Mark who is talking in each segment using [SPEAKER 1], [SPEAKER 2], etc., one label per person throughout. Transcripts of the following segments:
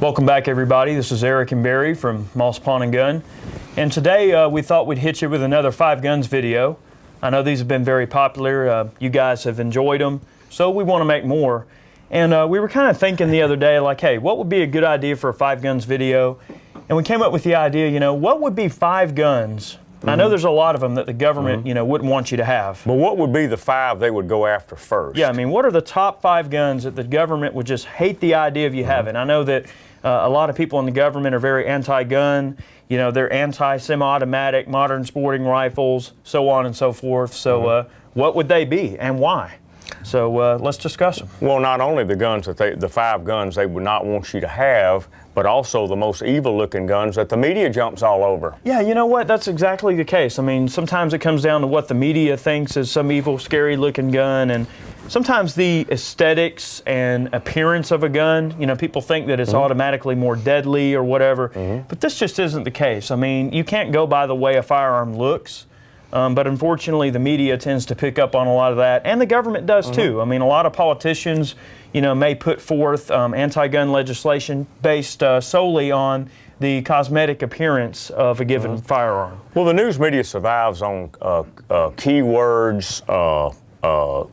[SPEAKER 1] Welcome back, everybody. This is Eric and Barry from Moss Pawn & Gun. And today we thought we'd hit you with another 5 guns video. I know these have been very popular. You guys have enjoyed them, so we want to make more. And we were kind of thinking the other day, like, hey, what would be a good idea for a 5 guns video? And we came up with the idea, you know, what would be 5 guns? I know there's a lot of them that the government, you know, wouldn't want you to have.
[SPEAKER 2] But what would be the 5 they would go after first?
[SPEAKER 1] Yeah, I mean, what are the top 5 guns that the government would just hate the idea of you having? I know that a lot of people in the government are very anti-gun. You know, they're anti-semi-automatic, modern sporting rifles, so on and so forth. So what would they be and why? So let's discuss them.
[SPEAKER 2] Well, not only the guns that the 5 guns they would not want you to have, but also the most evil-looking guns that the media jumps all over.
[SPEAKER 1] Yeah, you know what? That's exactly the case. I mean, sometimes it comes down to what the media thinks is some evil, scary-looking gun, and sometimes the aesthetics and appearance of a gun, you know, people think that it's automatically more deadly or whatever, but this just isn't the case. I mean, you can't go by the way a firearm looks. But unfortunately, the media tends to pick up on a lot of that, and the government does too. I mean, a lot of politicians, you know, may put forth anti-gun legislation based solely on the cosmetic appearance of a given firearm.
[SPEAKER 2] Well, the news media survives on keywords,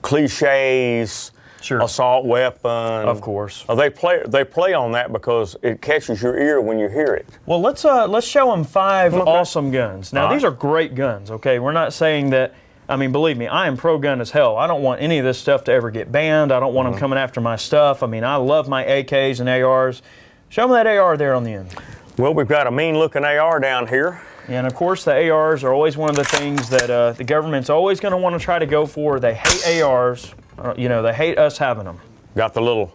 [SPEAKER 2] cliches, assault weapon.
[SPEAKER 1] Of course.
[SPEAKER 2] They play on that because it catches your ear when you hear it.
[SPEAKER 1] Well, let's show them 5 awesome guns. Now, these are great guns, okay? We're not saying that, I mean, believe me, I am pro-gun as hell. I don't want any of this stuff to ever get banned. I don't want them coming after my stuff. I mean, I love my AKs and ARs. Show them that AR there on the end. Well,
[SPEAKER 2] we've got a mean-looking AR down here.
[SPEAKER 1] And, of course, the ARs are always one of the things that the government's always going to want to try to go for. They hate ARs. You know, they hate us having them.
[SPEAKER 2] Got the little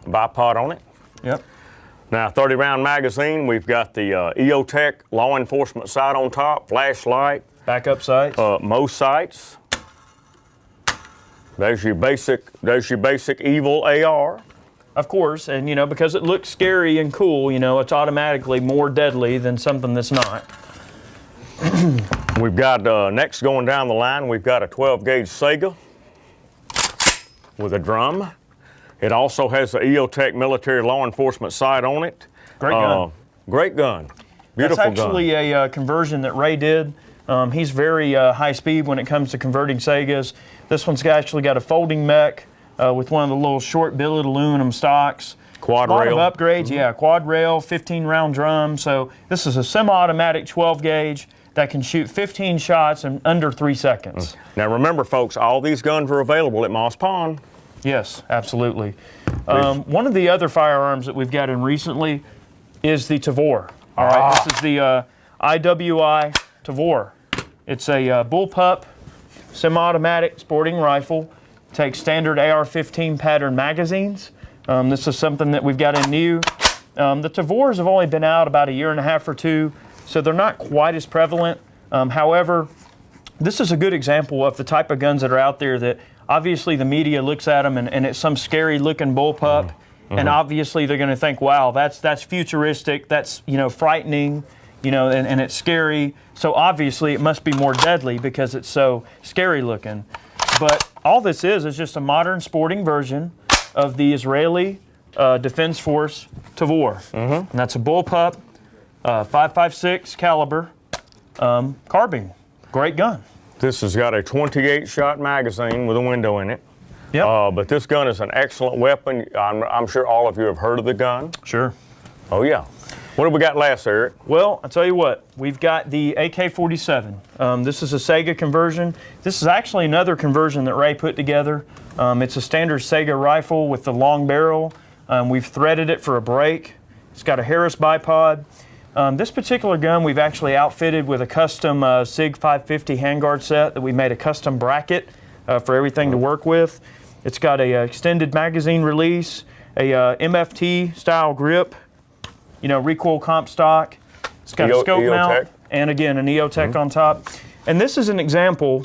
[SPEAKER 2] bipod on it.
[SPEAKER 1] Yep.
[SPEAKER 2] Now, 30-round magazine. We've got the EOTech law enforcement sight on top, flashlight.
[SPEAKER 1] Backup sights.
[SPEAKER 2] Most sights. There's your basic evil AR.
[SPEAKER 1] Of course, and you know, because it looks scary and cool, you know, it's automatically more deadly than something that's not.
[SPEAKER 2] We've got, next going down the line, we've got a 12-gauge Sega with a drum. It also has the EOTech military law enforcement sight on it.
[SPEAKER 1] Great gun.
[SPEAKER 2] Great gun. Beautiful gun.
[SPEAKER 1] That's actually a conversion that Ray did. He's very high speed when it comes to converting Segas. This one's actually got a folding mech with one of the little short billet aluminum stocks.
[SPEAKER 2] Quad rail.
[SPEAKER 1] A lot of upgrades, yeah. Quad rail, 15-round drum. So this is a semi-automatic 12-gauge that can shoot 15 shots in under 3 seconds.
[SPEAKER 2] Now remember, folks, all these guns are available at Moss Pawn.
[SPEAKER 1] Yes, absolutely. One of the other firearms that we've got in recently is the Tavor. All right, this is the IWI Tavor. It's a bullpup semi-automatic sporting rifle. Takes standard AR-15 pattern magazines. This is something that we've got in new. The Tavors have only been out about 1.5 years or 2, so they're not quite as prevalent. However, this is a good example of the type of guns that are out there that obviously the media looks at them and it's some scary looking bullpup, and obviously they're going to think, wow, that's futuristic, that's, you know, frightening, you know, and it's scary. So obviously it must be more deadly because it's so scary looking. But all this is just a modern sporting version of the Israeli Defense Force Tavor. And that's a bullpup, 5.56 caliber carbine. Great gun.
[SPEAKER 2] This has got a 28-shot magazine with a window in it.
[SPEAKER 1] Yep.
[SPEAKER 2] But this gun is an excellent weapon. I'm sure all of you have heard of the gun.
[SPEAKER 1] Sure.
[SPEAKER 2] Oh, yeah. What have we got last, Eric?
[SPEAKER 1] Well, I'll tell you what. We've got the AK-47. This is a Sega conversion. This is actually another conversion that Ray put together. It's a standard Sega rifle with the long barrel. We've threaded it for a break. It's got a Harris bipod. This particular gun we've actually outfitted with a custom SIG 550 handguard set that we made a custom bracket for everything to work with. It's got a extended magazine release, a MFT style grip, you know, recoil comp stock. It's got a scope mount and again an EOTech on top. And this is an example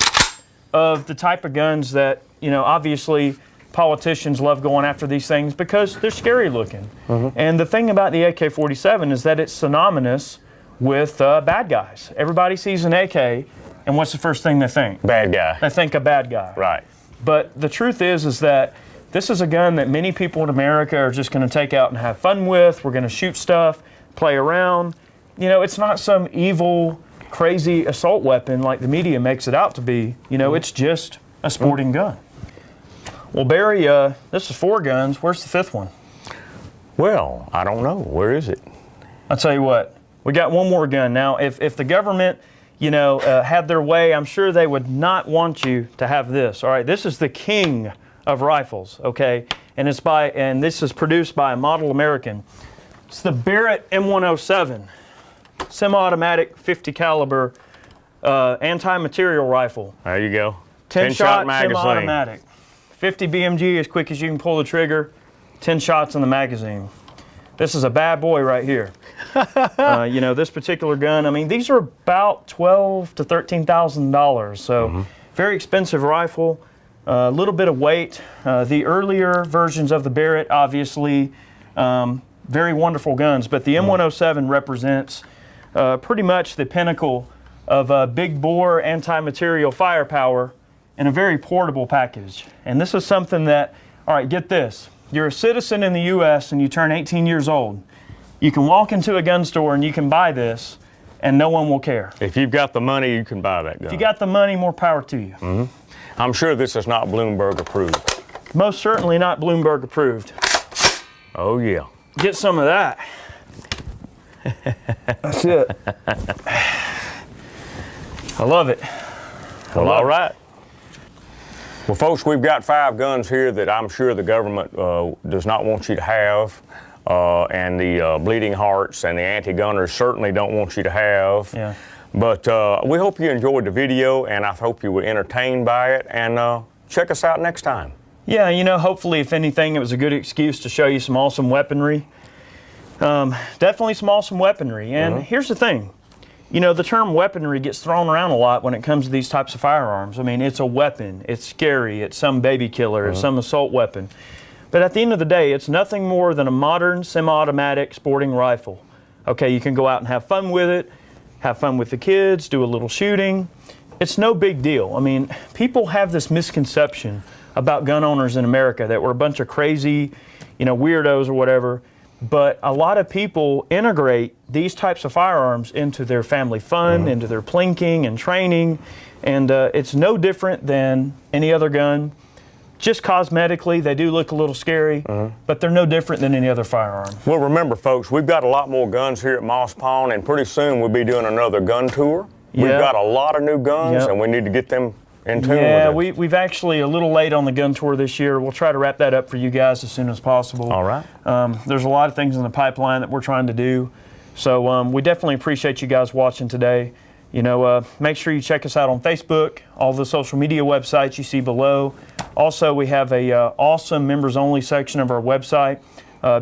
[SPEAKER 1] of the type of guns that, you know, obviously politicians love going after these things because they're scary looking. And the thing about the AK-47 is that it's synonymous with bad guys. Everybody sees an AK, and what's the first thing they think?
[SPEAKER 2] Bad guy.
[SPEAKER 1] They think a bad guy.
[SPEAKER 2] Right.
[SPEAKER 1] But the truth is that this is a gun that many people in America are just going to take out and have fun with. We're going to shoot stuff, play around. You know, it's not some evil, crazy assault weapon like the media makes it out to be. You know, it's just a sporting gun. Well, Barry, this is 4 guns. Where's the 5th one?
[SPEAKER 2] Well, I don't know. Where is it?
[SPEAKER 1] I'll tell you what. We got one more gun. Now, if the government, you know, had their way, I'm sure they would not want you to have this. All right, this is the king of rifles, okay? And this is produced by a model American. It's the Barrett M107, semi-automatic 50 caliber anti-material rifle.
[SPEAKER 2] There you go.
[SPEAKER 1] 10-shot
[SPEAKER 2] magazine.
[SPEAKER 1] Semi-automatic. 50 BMG, as quick as you can pull the trigger. 10 shots in the magazine. This is a bad boy right here. You know, this particular gun, I mean, these are about $12,000 to $13,000. So very expensive rifle, a little bit of weight. The earlier versions of the Barrett, obviously, very wonderful guns, but the M107 represents pretty much the pinnacle of big bore anti-material firepower in a very portable package. And this is something that, all right, get this. You're a citizen in the U.S. and you turn 18 years old. You can walk into a gun store and you can buy this and no one will care.
[SPEAKER 2] If you've got the money, you can buy that gun.
[SPEAKER 1] If you got the money, more power to you.
[SPEAKER 2] I'm sure this is not Bloomberg approved.
[SPEAKER 1] Most certainly not Bloomberg approved.
[SPEAKER 2] Oh, yeah.
[SPEAKER 1] Get some of that. That's it. I love it.
[SPEAKER 2] Well, all right. Well, folks, we've got 5 guns here that I'm sure the government does not want you to have, and the bleeding hearts and the anti-gunners certainly don't want you to have.
[SPEAKER 1] Yeah.
[SPEAKER 2] But we hope you enjoyed the video, and I hope you were entertained by it, and check us out next time.
[SPEAKER 1] Yeah, you know, hopefully, if anything, it was a good excuse to show you some awesome weaponry. Definitely some awesome weaponry. And here's the thing. You know, the term weaponry gets thrown around a lot when it comes to these types of firearms. I mean, it's a weapon, it's scary, it's some baby killer, it's some assault weapon. But at the end of the day, it's nothing more than a modern semi-automatic sporting rifle. Okay, you can go out and have fun with it, have fun with the kids, do a little shooting. It's no big deal. I mean, people have this misconception about gun owners in America that we're a bunch of crazy, you know, weirdos or whatever. But a lot of people integrate these types of firearms into their family fun, into their plinking and training, and it's no different than any other gun. Just cosmetically, they do look a little scary, but they're no different than any other firearm.
[SPEAKER 2] Well, remember, folks, we've got a lot more guns here at Moss Pond, and pretty soon we'll be doing another gun tour. We've got a lot of new guns, and we need to get them in tune with it.
[SPEAKER 1] Yeah, we've actually a little late on the gun tour this year. We'll try to wrap that up for you guys as soon as possible.
[SPEAKER 2] All right.
[SPEAKER 1] There's a lot of things in the pipeline that we're trying to do. So we definitely appreciate you guys watching today. You know, make sure you check us out on Facebook, all the social media websites you see below. Also, we have a awesome members-only section of our website.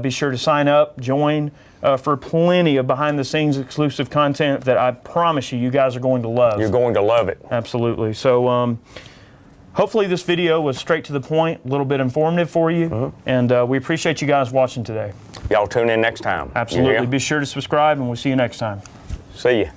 [SPEAKER 1] Be sure to sign up, join for plenty of behind-the-scenes exclusive content that I promise you guys are going to love.
[SPEAKER 2] You're going to love it.
[SPEAKER 1] Absolutely. So hopefully this video was straight to the point, a little bit informative for you, and we appreciate you guys watching today.
[SPEAKER 2] Y'all tune in next time.
[SPEAKER 1] Absolutely. Be sure to subscribe, and we'll see you next time.
[SPEAKER 2] See ya.